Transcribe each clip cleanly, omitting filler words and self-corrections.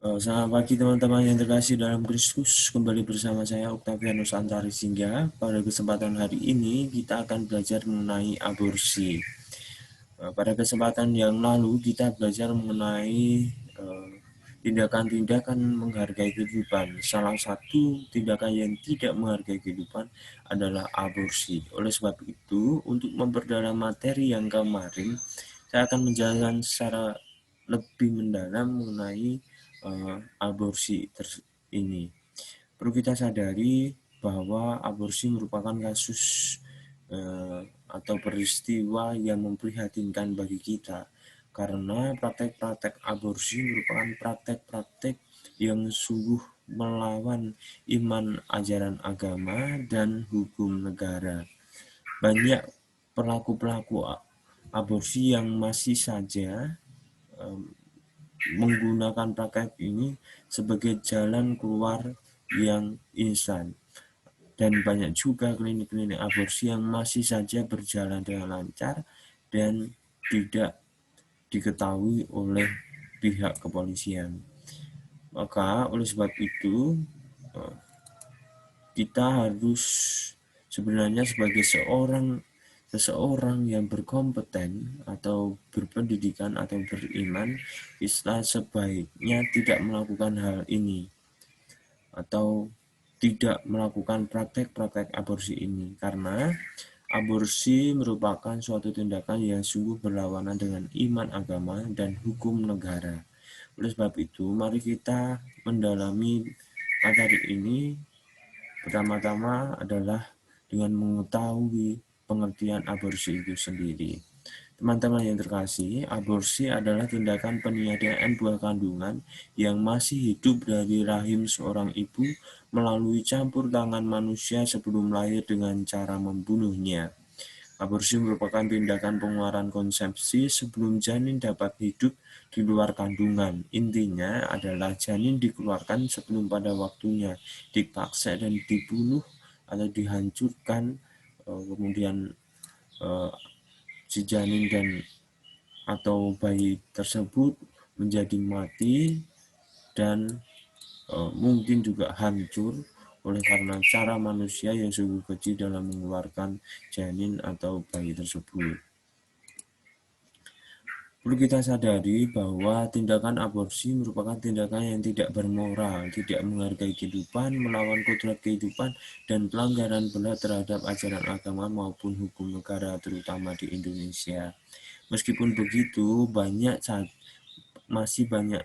Selamat pagi teman-teman yang terkasih dalam Kristus. Kembali bersama saya Octavianus Antari Singga. Pada kesempatan hari ini kita akan belajar mengenai aborsi. Pada kesempatan yang lalu kita belajar mengenai tindakan-tindakan menghargai kehidupan. Salah satu tindakan yang tidak menghargai kehidupan adalah aborsi. Oleh sebab itu, untuk memperdalam materi yang kemarin, saya akan menjelaskan secara lebih mendalam mengenai aborsi ini. Perlu kita sadari bahwa aborsi merupakan kasus atau peristiwa yang memprihatinkan bagi kita, karena praktek-praktek aborsi merupakan praktek-praktek yang sungguh melawan iman, ajaran agama, dan hukum negara. Banyak pelaku-pelaku aborsi yang masih saja menggunakan praktek ini sebagai jalan keluar yang instan. Dan banyak juga klinik-klinik aborsi yang masih saja berjalan dengan lancar dan tidak diketahui oleh pihak kepolisian. Maka oleh sebab itu kita harus sebenarnya sebagai seseorang yang berkompeten atau berpendidikan atau beriman, kita sebaiknya tidak melakukan hal ini atau tidak melakukan praktek-praktek aborsi ini, karena aborsi merupakan suatu tindakan yang sungguh berlawanan dengan iman agama dan hukum negara. Oleh sebab itu, mari kita mendalami materi ini. Pertama-tama adalah dengan mengetahui pengertian aborsi itu sendiri. Teman-teman yang terkasih, aborsi adalah tindakan peniadaan buah kandungan yang masih hidup dari rahim seorang ibu melalui campur tangan manusia sebelum lahir dengan cara membunuhnya. Aborsi merupakan tindakan pengeluaran konsepsi sebelum janin dapat hidup di luar kandungan. Intinya adalah janin dikeluarkan sebelum pada waktunya, dipaksa dan dibunuh atau dihancurkan, kemudian si janin dan atau bayi tersebut menjadi mati dan mungkin juga hancur oleh karena cara manusia yang sungguh keji dalam mengeluarkan janin atau bayi tersebut. Perlu kita sadari bahwa tindakan aborsi merupakan tindakan yang tidak bermoral, tidak menghargai kehidupan, melawan kodrat kehidupan, dan pelanggaran berat terhadap ajaran agama maupun hukum negara, terutama di Indonesia. Meskipun begitu, masih banyak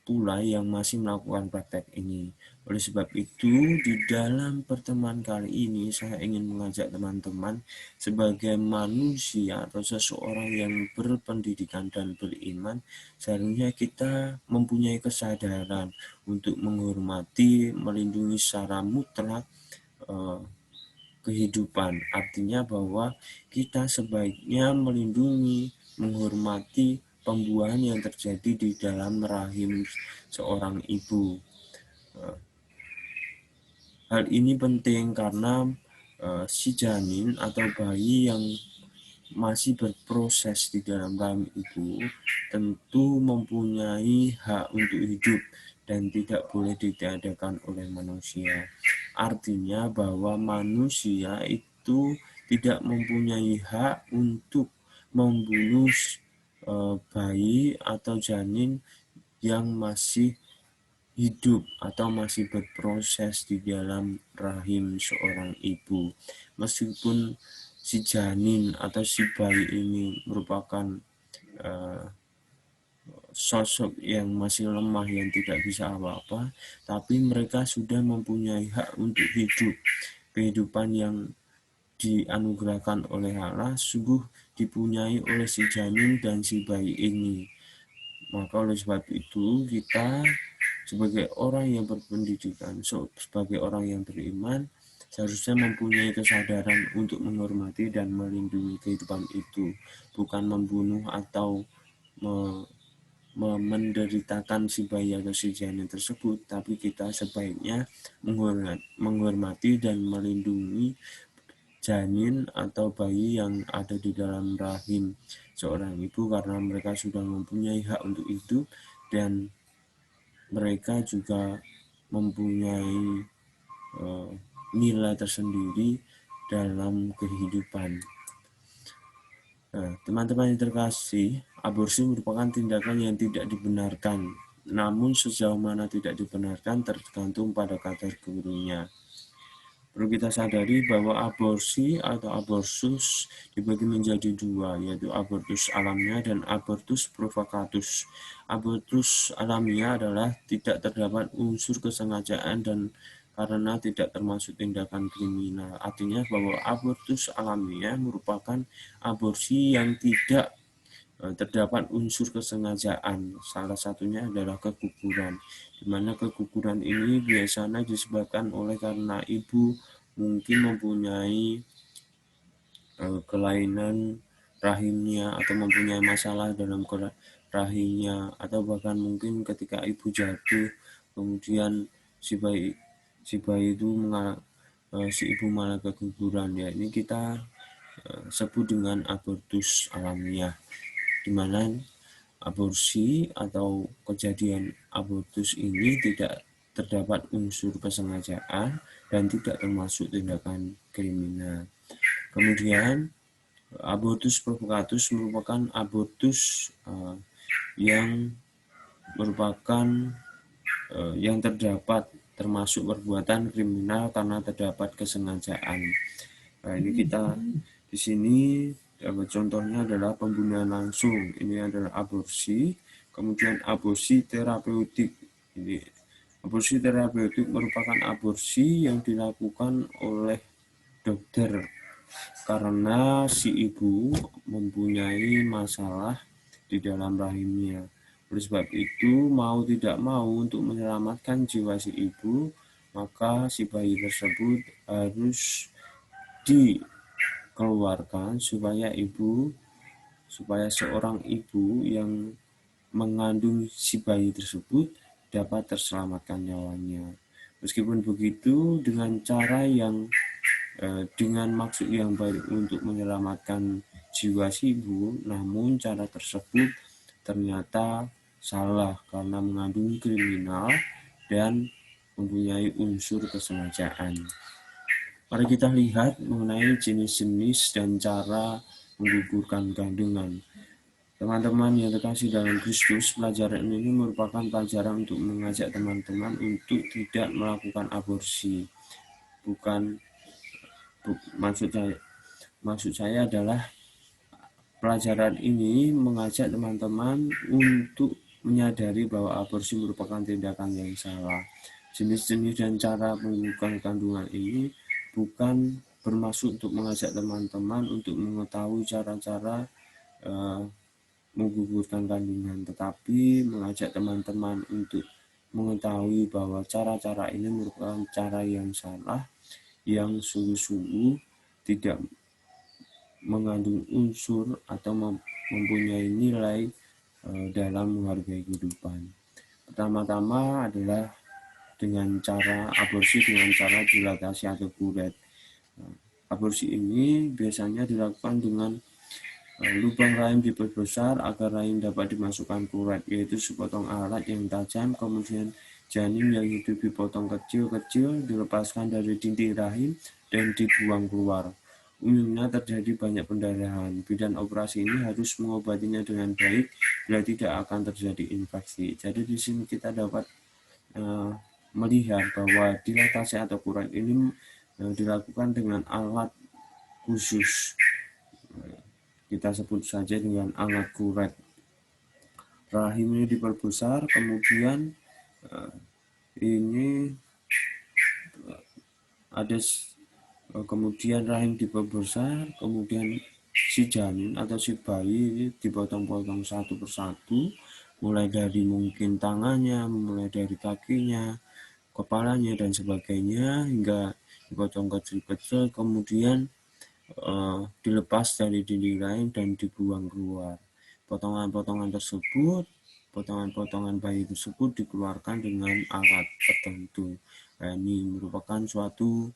pula yang masih melakukan praktek ini. Oleh sebab itu, di dalam pertemuan kali ini saya ingin mengajak teman-teman sebagai manusia atau seseorang yang berpendidikan dan beriman, seharusnya kita mempunyai kesadaran untuk menghormati, melindungi secara mutlak kehidupan. Artinya bahwa kita sebaiknya melindungi, menghormati pembuahan yang terjadi di dalam rahim seorang ibu. Hal ini penting karena si janin atau bayi yang masih berproses di dalam rahim ibu tentu mempunyai hak untuk hidup dan tidak boleh ditiadakan oleh manusia. Artinya bahwa manusia itu tidak mempunyai hak untuk membunuh bayi atau janin yang masih hidup atau masih berproses di dalam rahim seorang ibu. Meskipun si janin atau si bayi ini merupakan sosok yang masih lemah yang tidak bisa apa-apa, tapi mereka sudah mempunyai hak untuk hidup. Kehidupan yang dianugerahkan oleh Allah sungguh dipunyai oleh si janin dan si bayi ini. Maka oleh sebab itu kita sebagai orang yang berpendidikan, sebagai orang yang beriman, seharusnya mempunyai kesadaran untuk menghormati dan melindungi kehidupan itu, bukan membunuh atau menderitakan si bayi atau si janin tersebut, tapi kita sebaiknya menghormati dan melindungi janin atau bayi yang ada di dalam rahim seorang ibu, karena mereka sudah mempunyai hak untuk hidup dan mereka juga mempunyai nilai tersendiri dalam kehidupan. Nah, teman-teman yang terkasih, aborsi merupakan tindakan yang tidak dibenarkan. Namun sejauh mana tidak dibenarkan tergantung pada kategorinya. Perlu kita sadari bahwa aborsi atau abortus dibagi menjadi dua, yaitu abortus alamiah dan abortus provokatus. Abortus alamiah adalah tidak terdapat unsur kesengajaan dan karena tidak termasuk tindakan kriminal. Artinya bahwa abortus alamiah merupakan aborsi yang tidak terdapat unsur kesengajaan. Salah satunya adalah keguguran, di mana keguguran ini biasanya disebabkan oleh karena ibu mungkin mempunyai kelainan rahimnya atau mempunyai masalah dalam rahimnya, atau bahkan mungkin ketika ibu jatuh kemudian si bayi itu si ibu malah keguguran. Ya, ini kita sebut dengan abortus alamiah, di mana aborsi atau kejadian abortus ini tidak terdapat unsur kesengajaan dan tidak termasuk tindakan kriminal. Kemudian abortus provokatus merupakan abortus yang merupakan yang terdapat termasuk perbuatan kriminal karena terdapat kesengajaan. Nah, ini kita di sini contohnya adalah pembunuhan langsung, ini adalah aborsi. Kemudian aborsi terapeutik, ini aborsi terapeutik merupakan aborsi yang dilakukan oleh dokter karena si ibu mempunyai masalah di dalam rahimnya. Oleh sebab itu, mau tidak mau untuk menyelamatkan jiwa si ibu, maka si bayi tersebut harus dikeluarkan supaya seorang ibu yang mengandung si bayi tersebut dapat terselamatkan nyawanya. Meskipun begitu, dengan cara yang dengan maksud yang baik untuk menyelamatkan jiwa si ibu, namun cara tersebut ternyata salah karena mengandung kriminal dan mempunyai unsur kesengajaan. Mari kita lihat mengenai jenis-jenis dan cara menggugurkan kandungan. Teman-teman yang terkasih dalam Kristus, pelajaran ini merupakan pelajaran untuk mengajak teman-teman untuk tidak melakukan aborsi. Maksud saya adalah pelajaran ini mengajak teman-teman untuk menyadari bahwa aborsi merupakan tindakan yang salah. Jenis-jenis dan cara menggugurkan kandungan ini bukan bermaksud untuk mengajak teman-teman untuk mengetahui cara-cara menggugurkan kandungan, tetapi mengajak teman-teman untuk mengetahui bahwa cara-cara ini merupakan cara yang salah, yang sungguh-sungguh tidak mengandung unsur atau mempunyai nilai dalam menghargai kehidupan. Pertama-tama adalah dengan cara aborsi dengan cara dilatasi atau kuret. Aborsi ini biasanya dilakukan dengan lubang rahim diperbesar agar rahim dapat dimasukkan kuret, yaitu sepotong alat yang tajam, kemudian janin yang hidup dipotong kecil-kecil, dilepaskan dari dinding rahim dan dibuang keluar. Umumnya terjadi banyak pendarahan. Bidan operasi ini harus mengobatinya dengan baik bila tidak akan terjadi infeksi. Jadi di sini kita dapat melihat bahwa dilatasi atau kuret ini dilakukan dengan alat khusus. Kita sebut saja dengan alat kuret. Rahim ini diperbesar, kemudian ini ada kemudian rahim diperbesar, kemudian si janin atau si bayi ini dipotong-potong satu persatu, mulai dari mungkin tangannya, mulai dari kakinya, kepalanya dan sebagainya, hingga dipotong kecil-kecil, kemudian dilepas dari dinding rahim dan dibuang keluar. Potongan-potongan bayi tersebut dikeluarkan dengan alat tertentu. Nah, ini merupakan suatu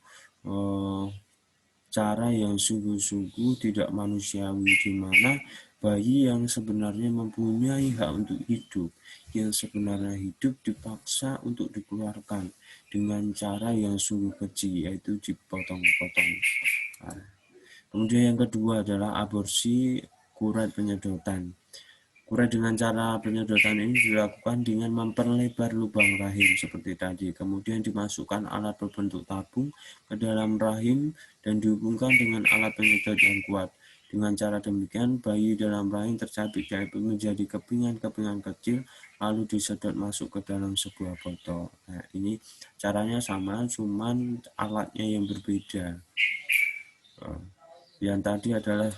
cara yang sungguh-sungguh tidak manusiawi, di mana bayi yang sebenarnya mempunyai hak untuk hidup, yang sebenarnya hidup dipaksa untuk dikeluarkan dengan cara yang sungguh keji, yaitu dipotong-potong. Nah, kemudian yang kedua adalah aborsi kuret penyedotan. Kuret dengan cara penyedotan ini dilakukan dengan memperlebar lubang rahim seperti tadi. Kemudian dimasukkan alat berbentuk tabung ke dalam rahim dan dihubungkan dengan alat penyedot yang kuat. Dengan cara demikian, bayi dalam rahim tercabik-cabik menjadi kepingan-kepingan kecil, lalu disedot masuk ke dalam sebuah botol. Nah, ini caranya sama, cuman alatnya yang berbeda. Yang tadi adalah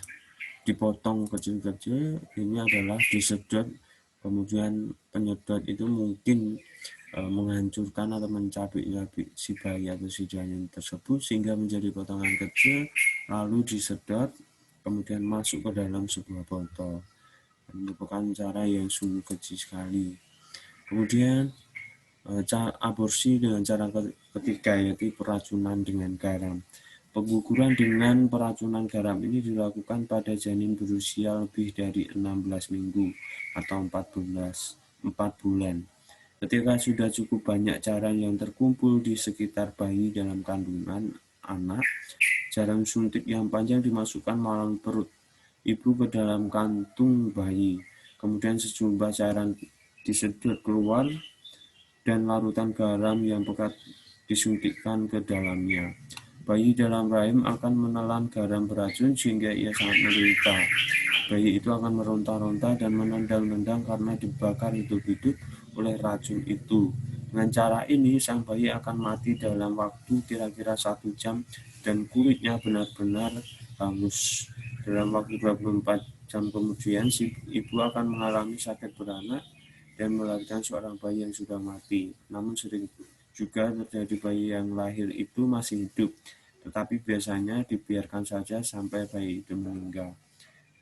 dipotong kecil-kecil, ini adalah disedot, kemudian penyedot itu mungkin menghancurkan atau mencabik-cabik si bayi atau si janin tersebut sehingga menjadi potongan kecil, lalu disedot, kemudian masuk ke dalam sebuah botol. Merupakan cara yang sungguh keji sekali. Kemudian aborsi dengan cara ketiga, yaitu peracunan dengan garam. Pengguguran dengan peracunan garam ini dilakukan pada janin berusia lebih dari 16 minggu atau 4 bulan. Ketika sudah cukup banyak cairan yang terkumpul di sekitar bayi dalam kandungan anak, jarum suntik yang panjang dimasukkan melalui perut ibu ke dalam kantung bayi. Kemudian sejumlah cairan disedot keluar dan larutan garam yang pekat disuntikkan ke dalamnya. Bayi dalam rahim akan menelan garam beracun sehingga ia sangat menderita. Bayi itu akan meronta-ronta dan menendang-nendang karena dibakar hidup-hidup oleh racun itu. Dengan cara ini, sang bayi akan mati dalam waktu kira-kira 1 jam dan kulitnya benar-benar hangus. Dalam waktu 24 jam kemudian, si ibu akan mengalami sakit beranak dan melahirkan seorang bayi yang sudah mati. Namun sering juga terjadi bayi yang lahir itu masih hidup, tetapi biasanya dibiarkan saja sampai bayi itu meninggal.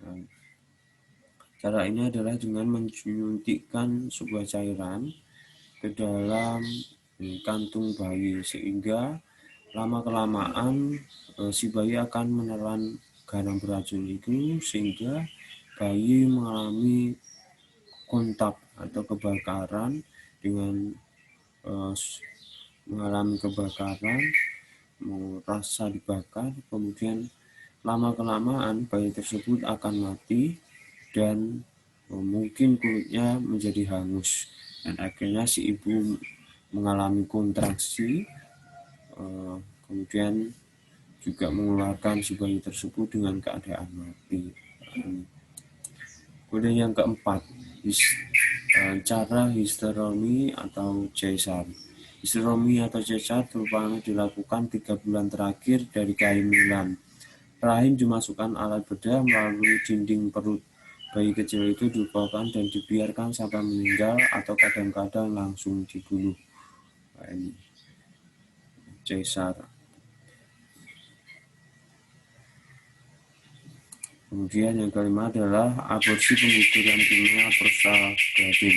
Nah, cara ini adalah dengan menyuntikkan sebuah cairan ke dalam kantung bayi sehingga lama-kelamaan si bayi akan menelan garam beracun itu sehingga bayi mengalami kontak atau kebakaran dengan mengalami kebakaran, merasa dibakar, kemudian lama-kelamaan bayi tersebut akan mati dan mungkin kulitnya menjadi hangus dan akhirnya si ibu mengalami kontraksi, kemudian juga mengeluarkan si bayi tersebut dengan keadaan mati. Kemudian yang keempat, cara histeromi atau cesar. Histeromi atau cesar terutama dilakukan 3 bulan terakhir dari kehamilan. Rahim dimasukkan alat bedah melalui dinding perut. Bayi kecil itu dilupakan dan dibiarkan sampai meninggal atau kadang-kadang langsung dibunuh. Nah, ini cesar. Kemudian yang kelima adalah aborsi pengguguran kimia prostaglandin.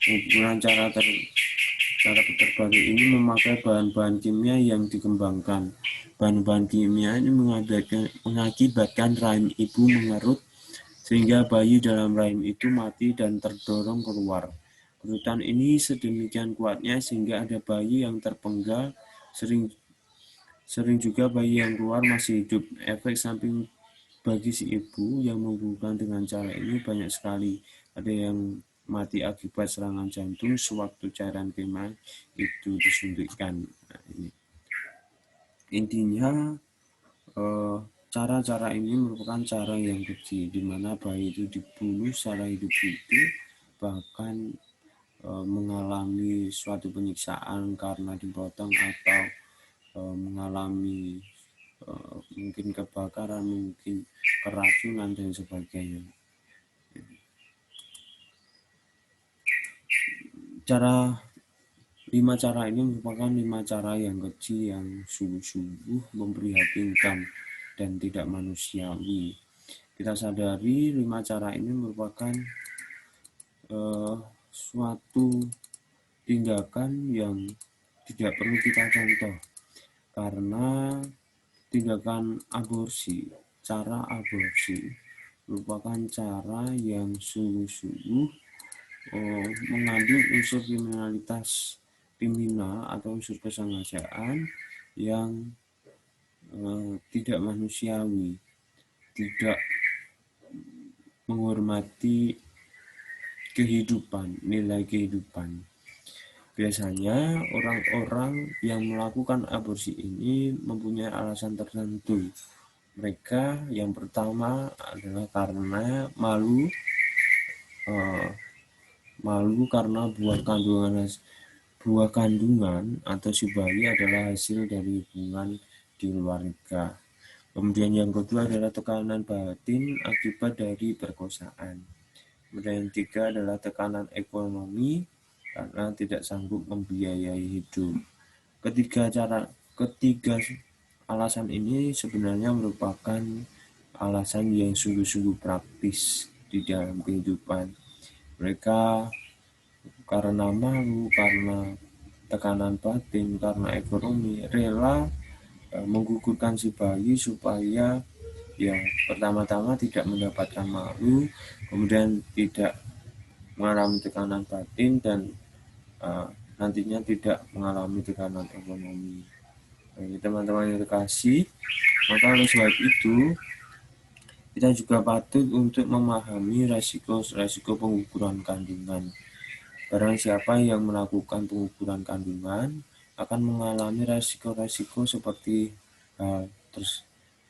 Pengguguran cara terbaru ini memakai bahan-bahan kimia yang dikembangkan. Bahan-bahan kimia ini mengakibatkan rahim ibu mengerut sehingga bayi dalam rahim itu mati dan terdorong keluar. Kerutan ini sedemikian kuatnya sehingga ada bayi yang terpenggal, sering juga bayi yang keluar masih hidup. Efek samping bagi si ibu yang menggugurkan dengan cara ini banyak sekali. Ada yang mati akibat serangan jantung sewaktu cairan kimia itu disuntikkan. Nah, ini. Intinya cara-cara ini merupakan cara yang keji, di mana bayi itu dibunuh secara hidup-hidup, bahkan mengalami suatu penyiksaan karena dipotong atau mengalami mungkin kebakaran, mungkin keracunan dan sebagainya. Lima cara ini merupakan 5 cara yang keji yang sungguh-sungguh memprihatinkan dan tidak manusiawi. Kita sadari 5 cara ini merupakan suatu tindakan yang tidak perlu kita contoh, karena tindakan aborsi, cara aborsi merupakan cara yang sungguh-sungguh mengandung unsur kriminal atau unsur kesengajaan yang tidak manusiawi, tidak menghormati kehidupan, nilai kehidupan. Biasanya orang-orang yang melakukan aborsi ini mempunyai alasan tertentu. Mereka yang pertama adalah karena malu, eh, malu karena buah kandungan atau si bayi adalah hasil dari hubungan di keluarga. Kemudian yang kedua adalah tekanan batin akibat dari perkosaan. Kemudian yang ketiga adalah tekanan ekonomi karena tidak sanggup membiayai hidup. Ketiga alasan ini sebenarnya merupakan alasan yang sungguh-sungguh praktis di dalam kehidupan. Mereka karena malu, karena tekanan batin, karena ekonomi, rela menggugurkan si bayi supaya ya pertama-tama tidak mendapatkan malu, kemudian tidak mengalami tekanan batin, dan nantinya tidak mengalami tekanan ekonomi. Bagi teman-teman yang terkasih, maka oleh sebab itu kita juga patut untuk memahami resiko-resiko pengguguran kandungan. Barang siapa yang melakukan pengguguran kandungan akan mengalami resiko-resiko seperti hal,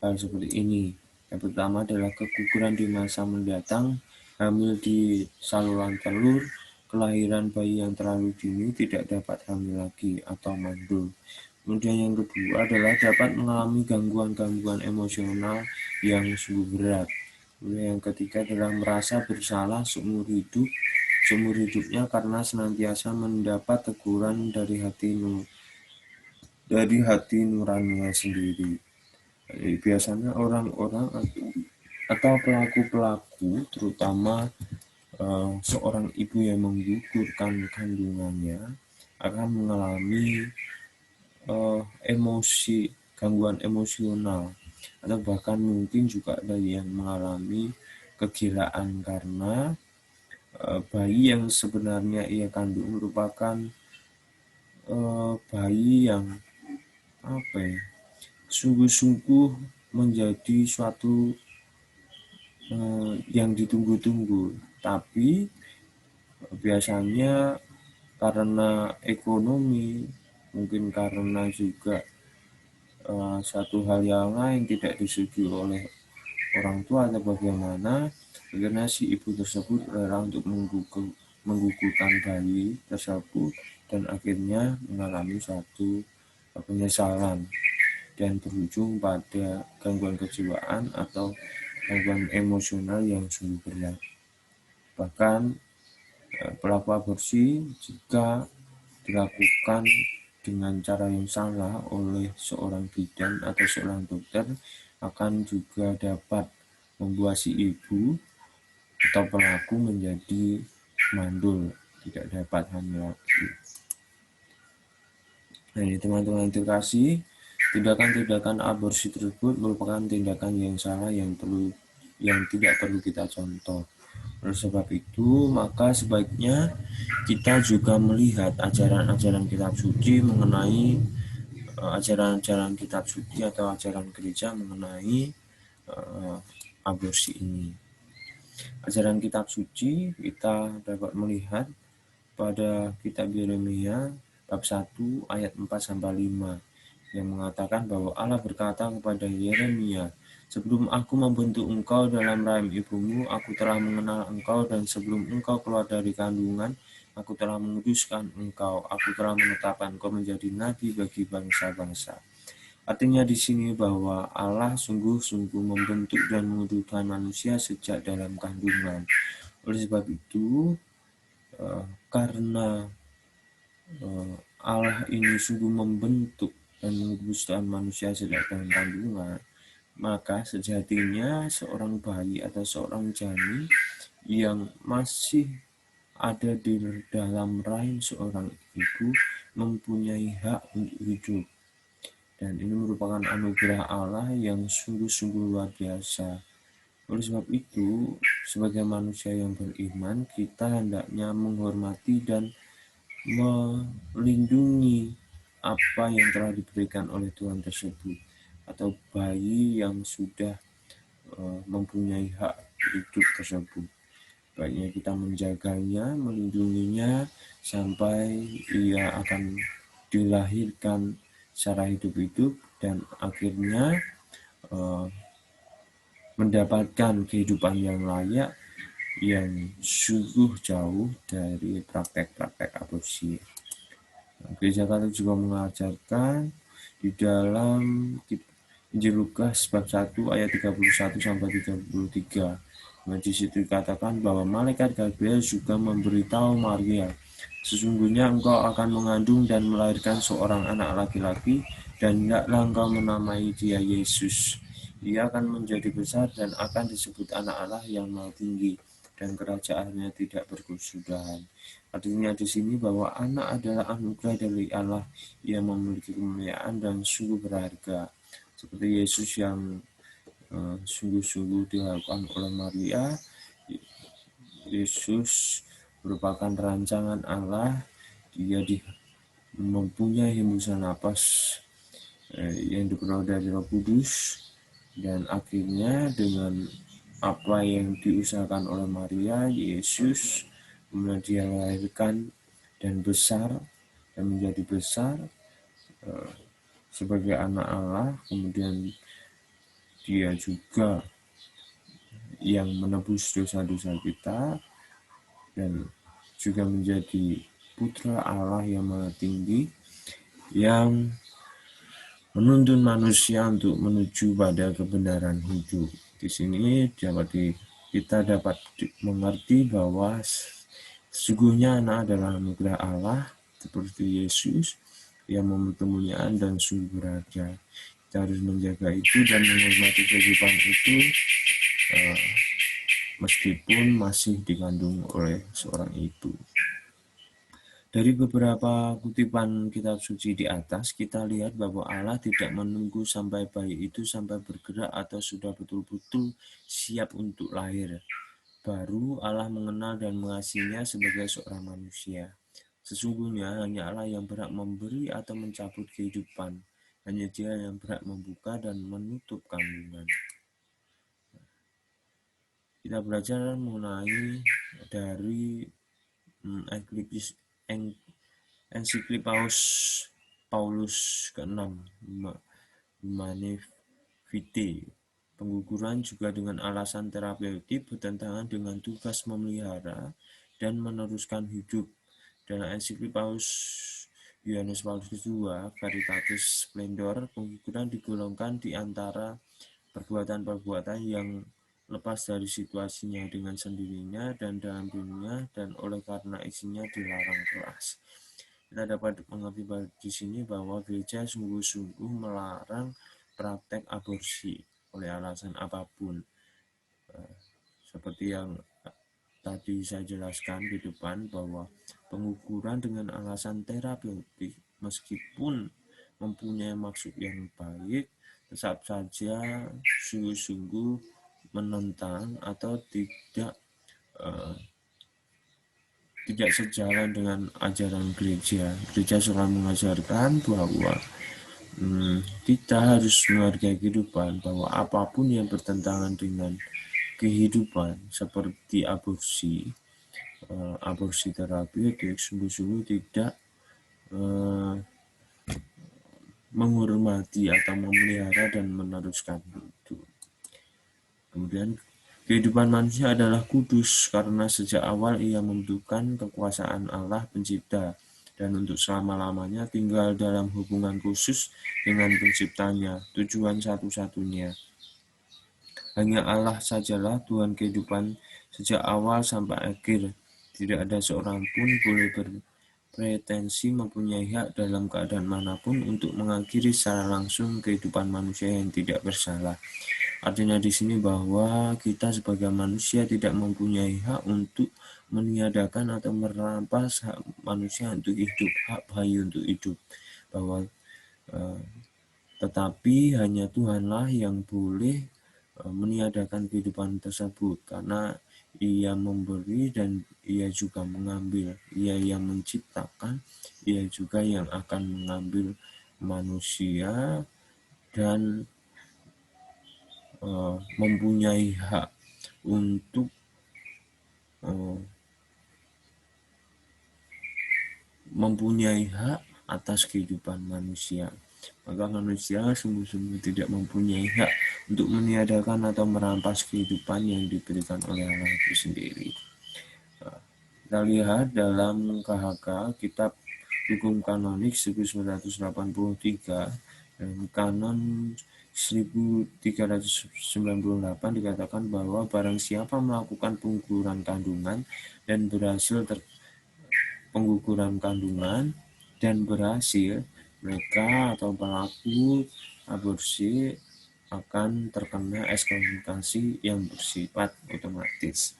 hal seperti ini. Yang pertama adalah keguguran di masa mendatang, hamil di saluran telur, kelahiran bayi yang terlalu dini, tidak dapat hamil lagi atau mandul. Kemudian yang kedua adalah dapat mengalami gangguan-gangguan emosional yang sungguh berat. Kemudian yang ketiga adalah merasa bersalah seumur hidupnya karena senantiasa mendapat teguran dari hati nuraninya sendiri. Jadi, biasanya orang-orang atau pelaku-pelaku, terutama seorang ibu yang menggugurkan kandungannya, akan mengalami gangguan emosional, atau bahkan mungkin juga ada yang mengalami kegilaan karena bayi yang sebenarnya ia kandung merupakan bayi yang sungguh-sungguh menjadi suatu yang ditunggu-tunggu, tapi biasanya karena ekonomi, mungkin karena juga satu hal yang lain tidak disetujui oleh orang tua atau bagaimana, akhirnya si ibu tersebut rela untuk menggugurkan bayi tersebut dan akhirnya mengalami suatu penyesalan dan berujung pada gangguan kejiwaan atau gangguan emosional yang sungguh berat. Bahkan pelaku aborsi jika dilakukan dengan cara yang salah oleh seorang bidan atau seorang dokter akan juga dapat membuat si ibu atau pelaku menjadi mandul, tidak dapat hamil lagi. Nah, teman-teman yang terkasih, tindakan-tindakan aborsi tersebut merupakan tindakan yang salah yang tidak perlu kita contoh. Oleh sebab itu, maka sebaiknya kita juga melihat ajaran-ajaran kitab suci mengenai ajaran-ajaran kitab suci atau ajaran gereja mengenai aborsi ini. Ajaran kitab suci kita dapat melihat pada kitab Yeremia bab 1 ayat 4-5 yang mengatakan bahwa Allah berkata kepada Yeremia, "Sebelum aku membentuk engkau dalam rahim ibumu, aku telah mengenal engkau, dan sebelum engkau keluar dari kandungan, aku telah menguduskan engkau. Aku telah menetapkan engkau menjadi nabi bagi bangsa-bangsa." Artinya di sini bahwa Allah sungguh-sungguh membentuk dan menguduskan manusia sejak dalam kandungan. Oleh sebab itu, karena Allah ini sungguh membentuk dan menguduskan manusia sejak dalam kandungan, maka sejatinya seorang bayi atau seorang janin yang masih ada di dalam rahim seorang ibu mempunyai hak untuk hidup. Dan ini merupakan anugerah Allah yang sungguh-sungguh luar biasa. Oleh sebab itu, sebagai manusia yang beriman, kita hendaknya menghormati dan melindungi apa yang telah diberikan oleh Tuhan tersebut, atau bayi yang sudah mempunyai hak hidup tersebut. Baiknya kita menjaganya, melindunginya sampai ia akan dilahirkan secara hidup-hidup dan akhirnya mendapatkan kehidupan yang layak, yang sungguh jauh dari praktek-praktek aborsi. Gereja Katolik juga mengajarkan di dalam Injil Lukas bab 1 ayat 31 sampai 33. Nah, di situ dikatakan bahwa malaikat Gabriel juga memberitahu Maria, sesungguhnya engkau akan mengandung dan melahirkan seorang anak laki-laki, dan hendaklah engkau menamai dia Yesus. Ia akan menjadi besar dan akan disebut anak Allah yang Maha Tinggi, dan kerajaannya tidak berkesudahan. Artinya di sini bahwa anak adalah anugerah dari Allah yang memiliki kemuliaan dan sungguh berharga. Seperti Yesus yang sungguh-sungguh dilakukan oleh Maria. Yesus merupakan rancangan Allah. Dia mempunyai hembusan napas yang diperoleh dari Roh Kudus, dan akhirnya dengan apa yang diusahakan oleh Maria, Yesus kemudian dia lahirkan dan besar dan menjadi besar sebagai anak Allah. Kemudian dia juga yang menebus dosa-dosa kita dan juga menjadi putra Allah yang Maha Tinggi yang menuntun manusia untuk menuju pada kebenaran hidup. Di sini kita dapat mengerti bahwa sesungguhnya anak adalah anugerah Allah seperti Yesus yang memiliki kemuliaan dan sungguh berharga. Kita harus menjaga itu dan menghormati kehidupan itu meskipun masih dikandung oleh seorang ibu. Dari beberapa kutipan kitab suci di atas, kita lihat bahwa Allah tidak menunggu sampai bayi itu sampai bergerak atau sudah betul-betul siap untuk lahir. Baru Allah mengenal dan mengasihinya sebagai seorang manusia. Sesungguhnya hanya Allah yang berhak memberi atau mencabut kehidupan. Hanya Dia yang berhak membuka dan menutup kandungan. Kita belajar mengenai dari ensiklik Paulus ke-6, Humanae Vitae. Pengguguran juga dengan alasan terapeutik bertentangan dengan tugas memelihara dan meneruskan hidup. Dalam ensiklik Paus Yohanes Paulus II, Veritatis Splendor, pengguguran digolongkan di antara perbuatan-perbuatan yang lepas dari situasinya dengan sendirinya dan dalam dunia, dan oleh karena isinya dilarang keras. Kita dapat mengerti di sini bahwa gereja sungguh-sungguh melarang praktek aborsi oleh alasan apapun. Seperti yang tadi saya jelaskan di depan, bahwa pengukuran dengan alasan terapeutik meskipun mempunyai maksud yang baik, tetap saja sungguh-sungguh menentang atau tidak sejalan dengan ajaran gereja. Gereja selalu mengajarkan bahwa kita harus menghargai kehidupan, bahwa apapun yang bertentangan dengan kehidupan seperti aborsi terapeutik sungguh-sungguh tidak menghormati atau memelihara dan meneruskan itu. Kemudian kehidupan manusia adalah kudus karena sejak awal ia membutuhkan kekuasaan Allah pencipta dan untuk selama-lamanya tinggal dalam hubungan khusus dengan penciptanya, tujuan satu-satunya. Hanya Allah sajalah Tuhan kehidupan sejak awal sampai akhir. Tidak ada seorang pun boleh berpretensi mempunyai hak dalam keadaan manapun untuk mengakhiri secara langsung kehidupan manusia yang tidak bersalah. Artinya di sini bahwa kita sebagai manusia tidak mempunyai hak untuk meniadakan atau merampas hak manusia untuk hidup, hak bayi untuk hidup. Tetapi hanya Tuhanlah yang boleh meniadakan kehidupan tersebut, karena ia memberi dan ia juga mengambil, ia yang menciptakan, ia juga yang akan mengambil manusia dan mempunyai hak untuk mempunyai hak atas kehidupan manusia. Maka manusia sungguh-sungguh tidak mempunyai hak untuk meniadakan atau merampas kehidupan yang diberikan oleh Allah itu sendiri. Kita lihat dalam KHK, Kitab Hukum Kanonik 1983 dan Kanon 1398 dikatakan bahwa barang siapa melakukan pengguguran kandungan dan berhasil pengguguran kandungan dan berhasil, mereka atau pelaku aborsi akan terkena ekskomunikasi yang bersifat otomatis.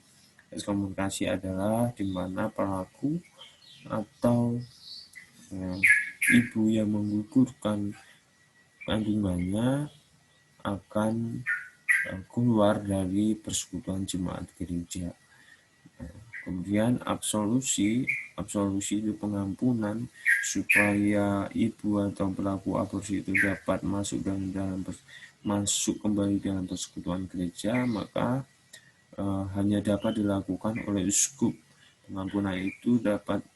Ekskomunikasi adalah di mana pelaku atau ibu yang menggugurkan kandungannya akan keluar dari persekutuan jemaat gereja. Kemudian absolusi itu pengampunan supaya ibu atau pelaku aborsi itu dapat masuk kembali dalam persekutuan gereja, maka hanya dapat dilakukan oleh uskup. Pengampunan itu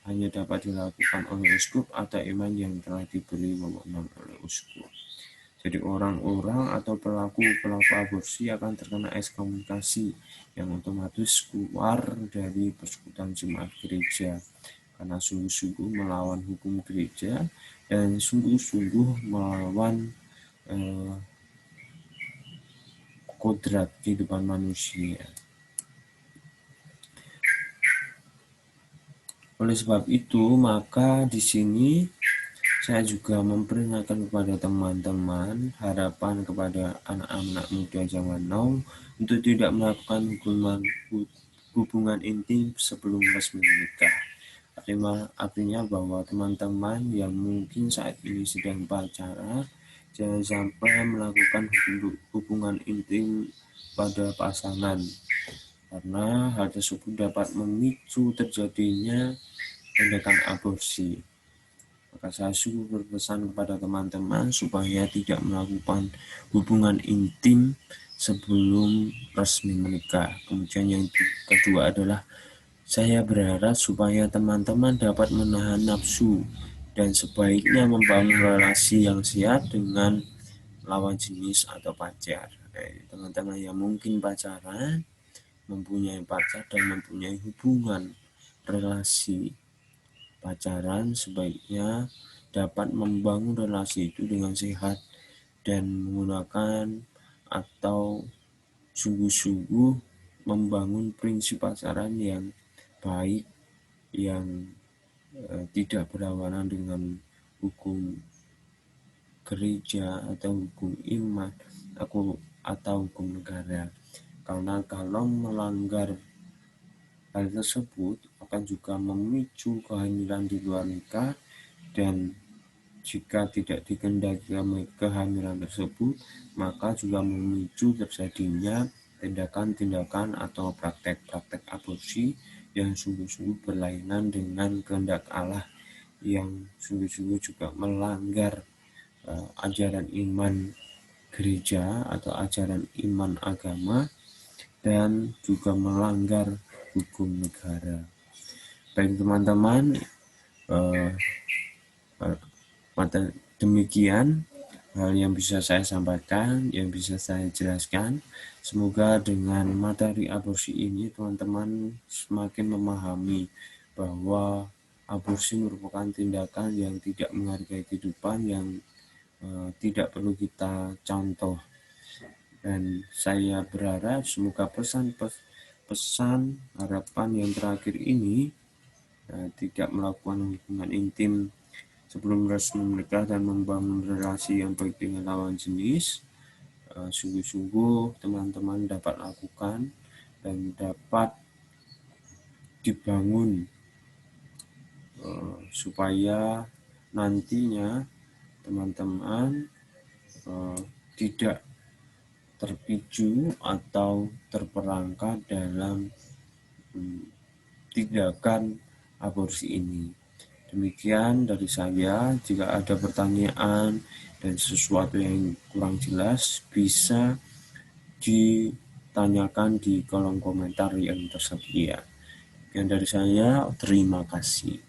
hanya dapat dilakukan oleh uskup atau imam yang telah diberi wewenang oleh uskup. Jadi orang-orang atau pelaku aborsi akan terkena ekskomunikasi yang otomatis keluar dari persekutuan jemaat gereja, karena sungguh-sungguh melawan hukum gereja dan sungguh-sungguh melawan kodrat kehidupan manusia. Oleh sebab itu, maka di sini saya juga memperingatkan kepada teman-teman, harapan kepada anak-anak muda zaman now untuk tidak melakukan hubungan intim sebelum resmi menikah. Artinya bahwa teman-teman yang mungkin saat ini sedang pacaran, jangan sampai melakukan hubungan intim pada pasangan, karena hal tersebut dapat memicu terjadinya tindakan aborsi. Maka saya sungguh berpesan kepada teman-teman supaya tidak melakukan hubungan intim sebelum resmi menikah. Kemudian yang kedua adalah saya berharap supaya teman-teman dapat menahan nafsu dan sebaiknya membangun relasi yang sehat dengan lawan jenis atau pacar. Teman-teman yang mungkin pacaran, mempunyai pacar dan mempunyai hubungan relasi pacaran, sebaiknya dapat membangun relasi itu dengan sehat dan menggunakan atau sungguh-sungguh membangun prinsip pacaran yang baik, yang tidak berlawanan dengan hukum gereja atau hukum iman atau hukum negara. Karena kalau melanggar hal tersebut akan juga memicu kehamilan di luar nikah, dan jika tidak dikehendaki kehamilan tersebut, maka juga memicu terjadinya tindakan-tindakan atau praktek-praktek aborsi yang sungguh-sungguh berlainan dengan kehendak Allah, yang sungguh-sungguh juga melanggar ajaran iman gereja atau ajaran iman agama, dan juga melanggar hukum negara. Baik teman-teman, demikian hal yang bisa saya sampaikan, yang bisa saya jelaskan. Semoga dengan materi aborsi ini teman-teman semakin memahami bahwa aborsi merupakan tindakan yang tidak menghargai kehidupan, yang tidak perlu kita contoh. Dan saya berharap semoga pesan harapan yang terakhir ini tidak melakukan hubungan intim sebelum resmi menikah dan membangun relasi yang baik dengan lawan jenis, sungguh-sungguh teman-teman dapat lakukan dan dapat dibangun supaya nantinya teman-teman tidak terpicu atau terperangkap dalam tindakan aborsi ini. Demikian dari saya. Jika ada pertanyaan dan sesuatu yang kurang jelas, bisa ditanyakan di kolom komentar yang tersedia. Sekian dari saya, terima kasih.